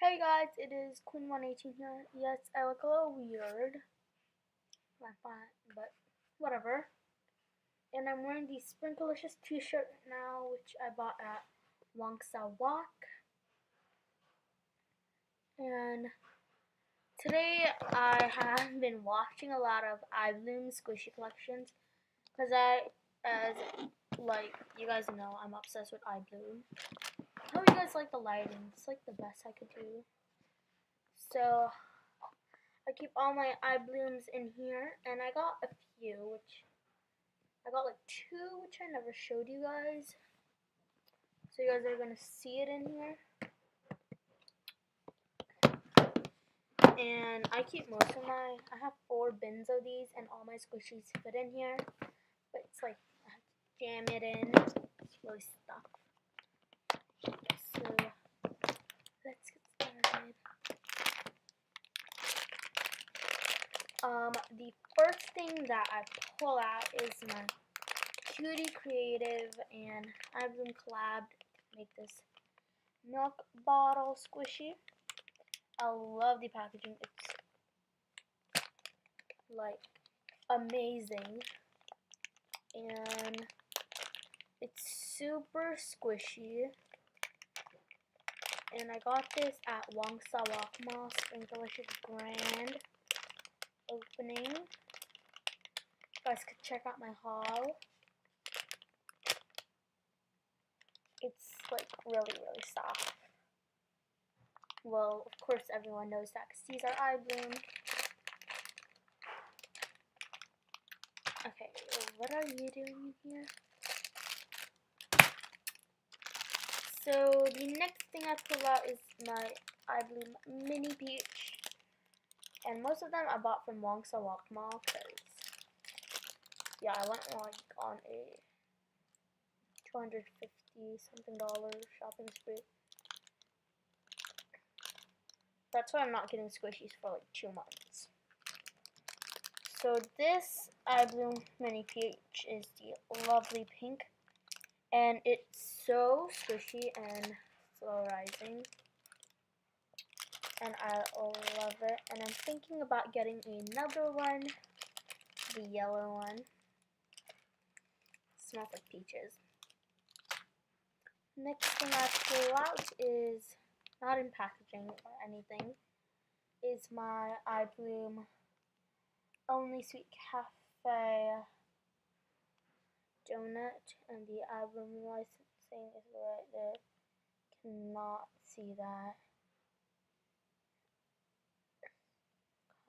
Hey guys, it is Queen118 here. Yes, I look a little weird, but whatever. And I'm wearing the Sprinklicious t-shirt now, which I bought at Wangsa Walk. And today I have been watching a lot of ibloom squishy collections, because you guys know, I'm obsessed with ibloom. I hope you guys like the lighting. It's like the best I could do. So I keep all my iblooms in here, and I got a few, I got like 2, which I never showed you guys. So you guys are gonna see it in here. And I keep most of I have 4 bins of these, and all my squishies fit in here. But it's like, I have to jam it in. It's really stuck. So, let's get started. The first thing that I pull out is my Cutie Creative and ibloom collab to make this milk bottle squishy. I love the packaging. It's like amazing, and it's super squishy. And I got this at Wangsa Walk Mall Sprinklicious Grand opening. You guys could check out my haul. It's like really soft. Well, of course everyone knows that because these are ibloom. Okay, what are you doing here? So the next thing I pull out is my ibloom mini peach. And most of them I bought from Wangsa Walk Mall because, yeah, I went like on a $250 something shopping spree. That's why I'm not getting squishies for like 2 months. So this ibloom mini peach is the lovely pink, and it's so squishy and slow rising, and I love it. And I'm thinking about getting another one, the yellow one. It smells like peaches. Next thing I pull out is, not in packaging or anything, is my ibloom Only Sweet Cafe donut, and the ibloom licensing is right there. Cannot see that.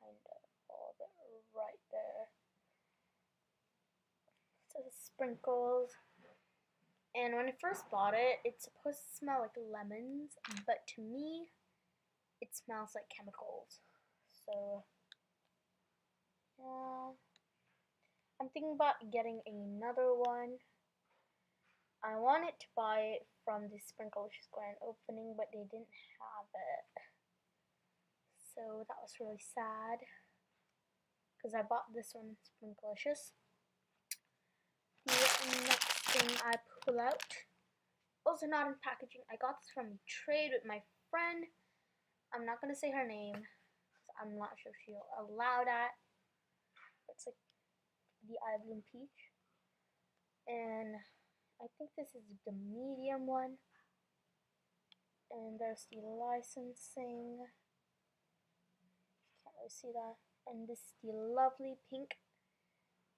Kind of all of it right there. So the sprinkles. And when I first bought it, it's supposed to smell like lemons, but to me, it smells like chemicals. So, yeah. I'm thinking about getting another one. I wanted to buy it from the Sprinklicious Grand opening, but they didn't have it. So that was really sad, because I bought this one, Sprinklicious. The next thing I pull out, also not in packaging, I got this from a trade with my friend. I'm not going to say her name, because I'm not sure if she'll allow that. It's like the ibloom peach. And I think this is the medium one. And there's the licensing. Can't really see that. And this is the lovely pink.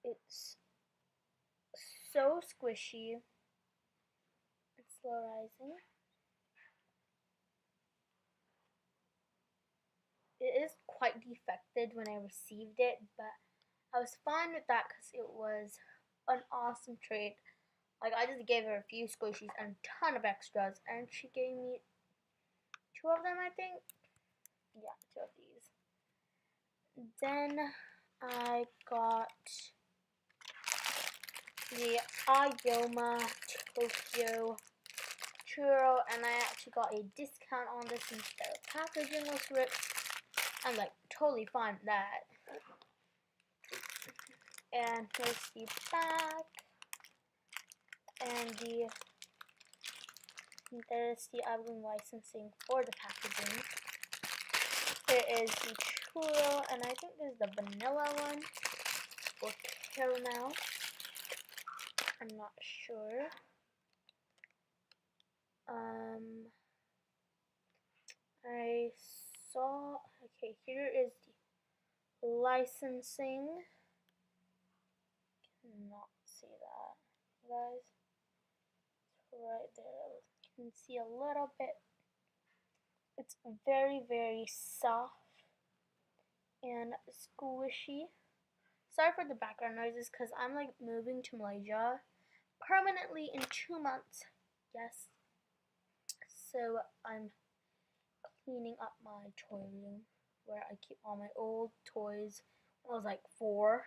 It's so squishy. It's slow rising. It is quite defected when I received it, but I was fine with that because it was an awesome trade. Like, I just gave her a few squishies and a ton of extras, and she gave me 2 of them, I think. Yeah, 2 of these. Then I got the Ayoma Tokyo churro, and I actually got a discount on this since the packaging was ripped. I'm like totally fine with that. And here's the back, and there's the ibloom licensing for the packaging. There is the churro, and I think there's the vanilla one, or caramel. I'm not sure. I saw, okay, here is the licensing. Cannot see that, guys. It's right there. You can see a little bit. It's very, very soft and squishy. Sorry for the background noises because I'm like moving to Malaysia permanently in 2 months. Yes. So I'm cleaning up my toy room where I keep all my old toys when I was like 4.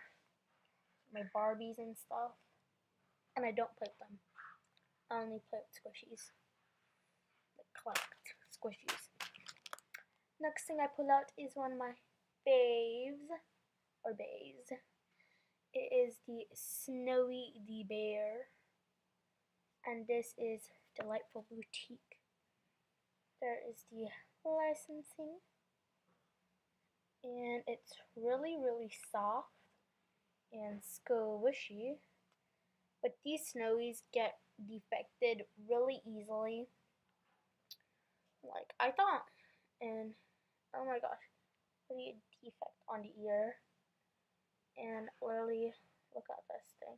My Barbies and stuff. And I don't play with them. I only play with squishies. Like collect squishies. Next thing I pull out is one of my faves. Or bays. It is the Snowy the Bear. And this is Delightful Boutique. There is the licensing. And it's really, really soft and squishy. But these Snowies get defected really easily. Like I thought. And oh my gosh. Really a defect on the ear. And literally, look at this thing.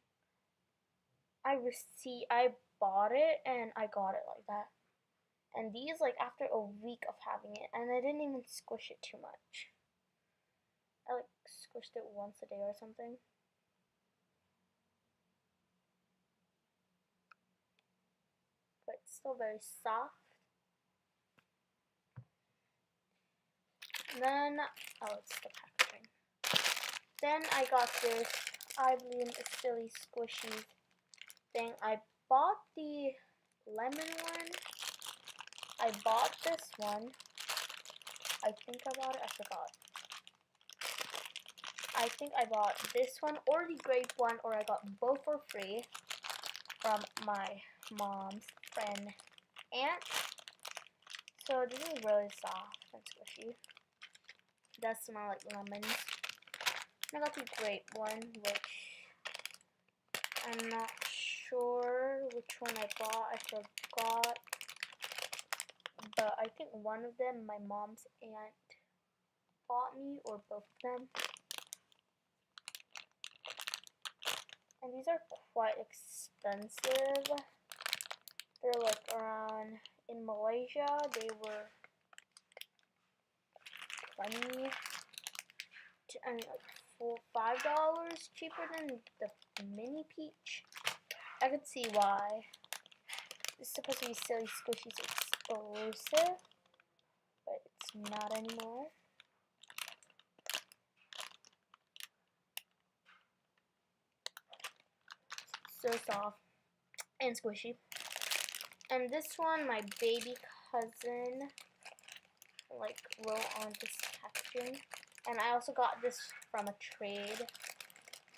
I bought it and I got it like that. And these, like after a week of having it, and I didn't even squish it too much. I like squished it once a day or something. But it's still very soft. And then, oh, it's the packaging. Then I got this ibloom silly squishy thing. I bought the lemon one. I bought this one. I think I bought it. I forgot. I think I bought this one or the grape one, or I got both for free from my mom's friend aunt. So this is really soft and squishy. It does smell like lemons. And I got the grape one, which I'm not sure which one I bought. I forgot. But I think one of them my mom's aunt bought me, or both of them. And these are quite expensive. They're like around, in Malaysia, they were 20 to, I mean, like $5 cheaper than the mini peach. I could see why. This is supposed to be Silly Squishy's exclusive, but it's not anymore. So soft and squishy. And this one, my baby cousin like wrote on this packaging. And I also got this from a trade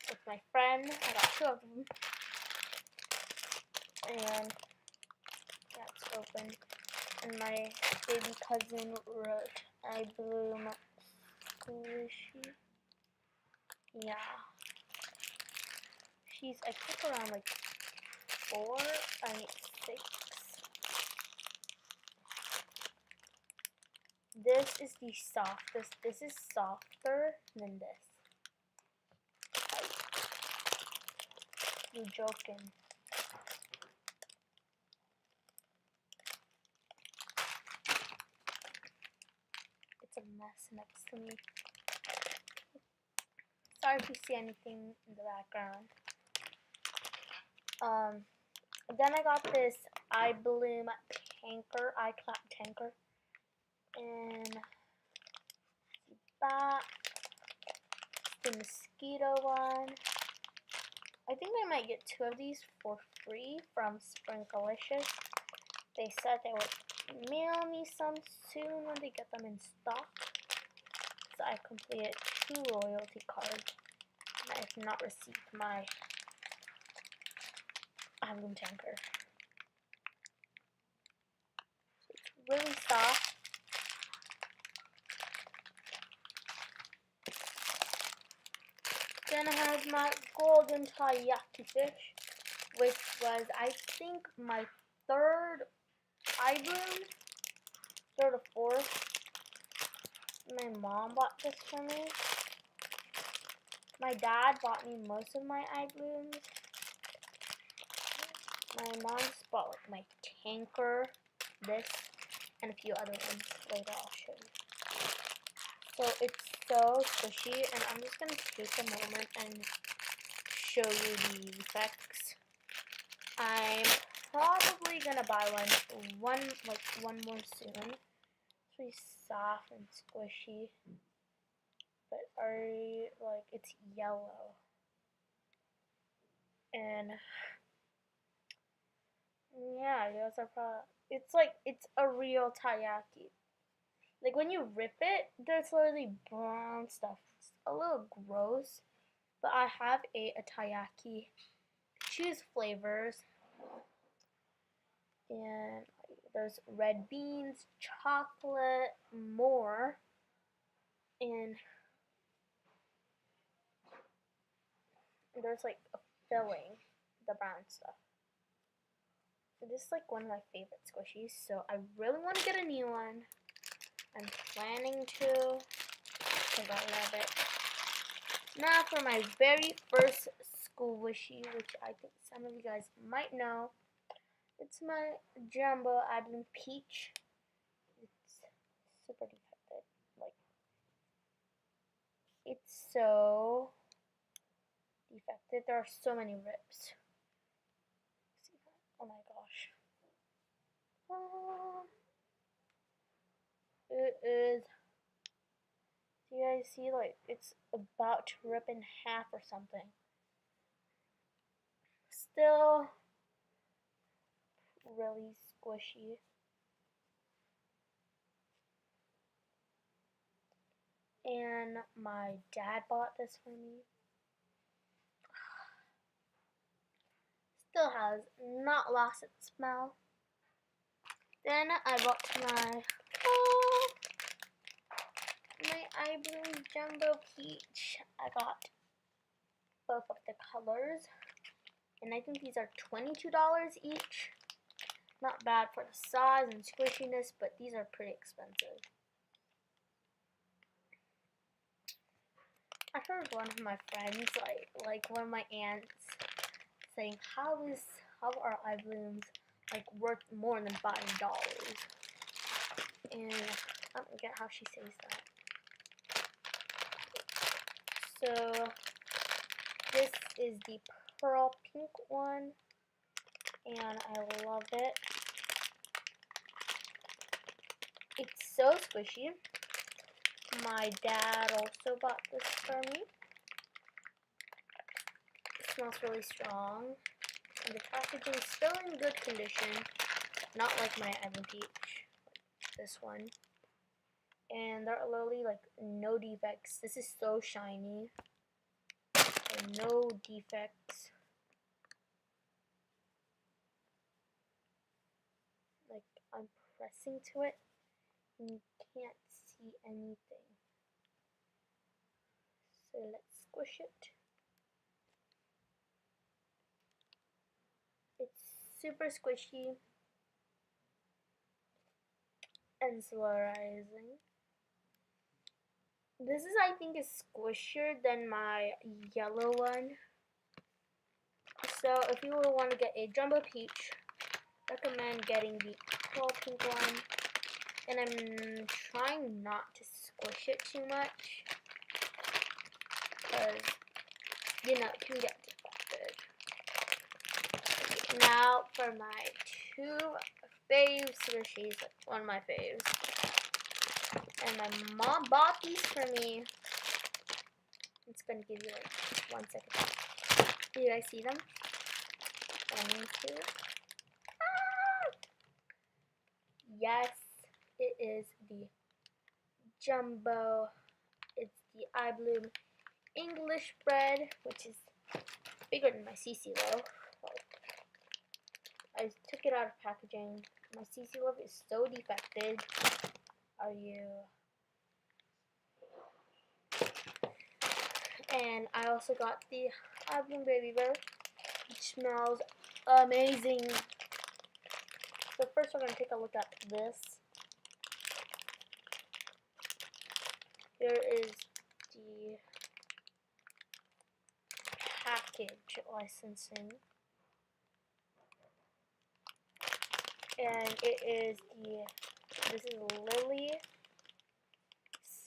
with my friend. I got 2 of them. And yeah, it's open. And my baby cousin wrote ibloom squishy. Yeah. She's, I think, around like 6. This is the softest. This is softer than this. You joking? It's a mess next to me. Sorry if you see anything in the background. Then I got this ibloom tanker, iClap tanker, and the back, the mosquito one. I think I might get 2 of these for free from Sprinklicious. They said they would mail me some soon when they get them in stock. So I completed 2 loyalty cards, and I have not received my ibloom tanker. So it's really soft. Then I have my golden taiyaki fish, which was, I think, my third ibloom, third or fourth. My mom bought this for me. My dad bought me most of my iblooms. My mom just bought like my tanker, this, and a few other ones. Later I'll show you. So it's so squishy, and I'm just gonna take a moment and show you the effects. I'm probably gonna buy one more soon. It's really soft and squishy, but it's yellow, and yeah, you guys are probably, it's a real taiyaki. Like when you rip it, there's literally brown stuff. It's a little gross, but I have ate a taiyaki. Choose flavors, and there's red beans, chocolate, more, and there's like a filling, the brown stuff. This is like one of my favorite squishies, so I really want to get a new one. I'm planning to, because I love it. Now for my very first squishy, which I think some of you guys might know. It's my jumbo ibloom peach. It's super defected. Like, it's so defected. There are so many rips. See that? Oh my gosh. It is. Do you guys see? Like, it's about to rip in half or something. Still really squishy. And my dad bought this for me. Still has not lost its smell. Then I bought my ibloom jumbo peach. I got both of the colors, and I think these are $22 each. Not bad for the size and squishiness, but these are pretty expensive. I heard one of my friends, like one of my aunts, saying how are iblooms like worth more than $5? And I don't get how she says that. So this is the pearl pink one, and I love it. It's so squishy. My dad also bought this for me. It smells really strong, and the packaging is still in good condition, not like my ibloom peach, like this one. And there are literally like no defects. This is so shiny. And no defects. Like, I'm pressing to it and you can't see anything. So let's squish it. It's super squishy and slurrizing. This is, I think, is squishier than my yellow one. So if you want to get a jumbo peach, recommend getting the pearl pink one. And I'm trying not to squish it too much, because, you know, it can get defected. Now for my two fave squishies, one of my faves. And my mom bought these for me. It's gonna give you like 1 second. Do you guys see them? 1, 2. Ah! Yes, it is the jumbo. It's the ibloom English bread, which is bigger than my CC loaf. I took it out of packaging. My CC loaf is so defected. And I also got the ibloom baby bear, which smells amazing. So first we're going to take a look at this. Here is the package licensing. And it is this is Lily.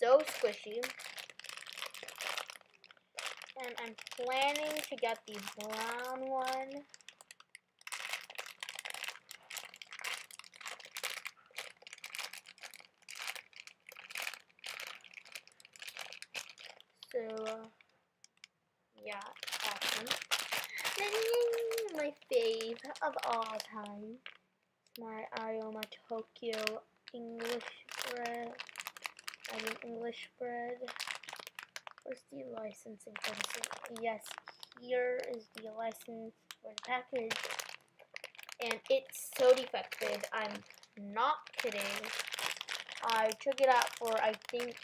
So squishy. And I'm planning to get the brown one. So, yeah, awesome. My fave of all time. My Ayoma Tokyo English bread. English bread. Where's the licensing for this? Yes, here is the license for the package. And it's so defective. I'm not kidding. I took it out for I think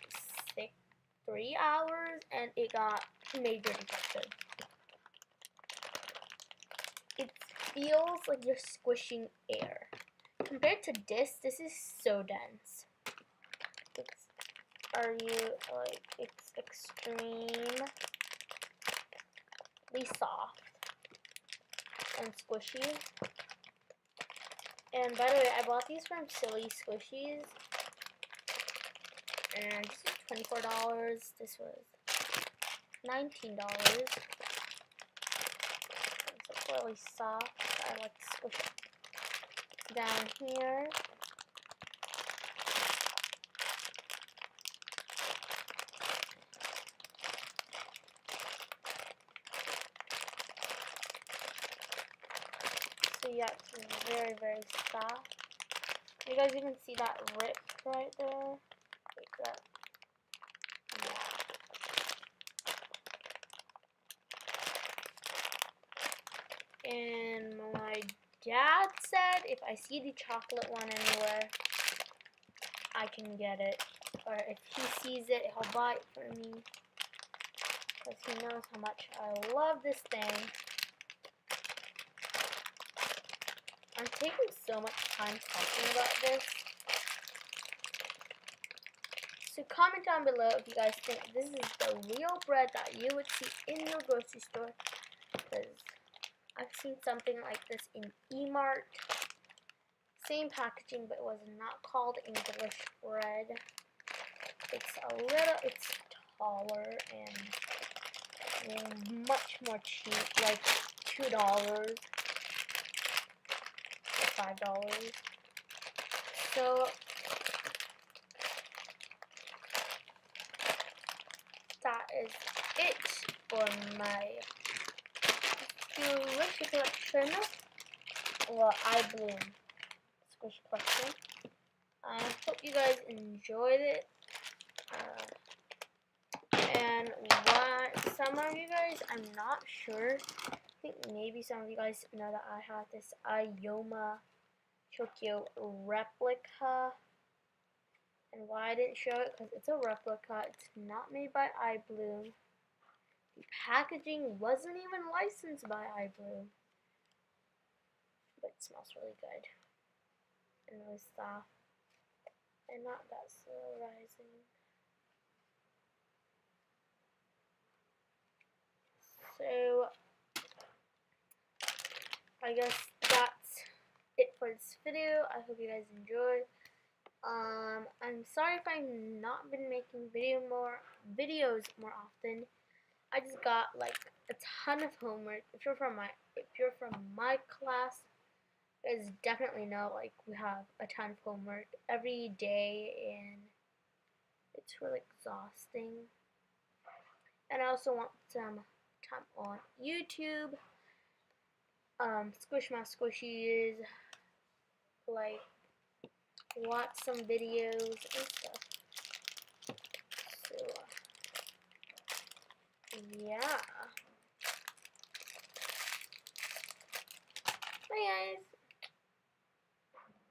3 hours and it got major defective. It feels like you're squishing air. Compared to this is so dense. It's extremely soft and squishy. And by the way, I bought these from Silly Squishies. And this was $24. This was $19. It's really soft. I like to squish it down here. So yeah, it's very, very soft. You guys even see that rip right there? Like that. Yeah. And my dad said if I see the chocolate one anywhere, I can get it. Or if he sees it, he'll buy it for me. Because he knows how much I love this thing. I'm taking so much time talking about this. So comment down below if you guys think this is the real bread that you would see in your grocery store. Because I've seen something like this in E-Mart. Same packaging, but it was not called English bread. It's taller and much more cheap, like $2. $5. So that is it for my squishy collection. Well, ibloom squishy collection. I hope you guys enjoyed it. And some of you guys, I'm not sure. I think maybe some of you guys know that I have this Ayoma Tokyo replica. And why I didn't show it, because it's a replica. It's not made by ibloom. The packaging wasn't even licensed by ibloom. But it smells really good. And really soft. And not that slow rising. So, I guess that's it for this video. I hope you guys enjoyed. I'm sorry if I've not been making videos more often. I just got like a ton of homework. If you're from my class, you guys definitely know like we have a ton of homework every day, and it's really exhausting. And I also want some time on YouTube. Squish my squishies, like watch some videos and stuff. So yeah. Bye guys.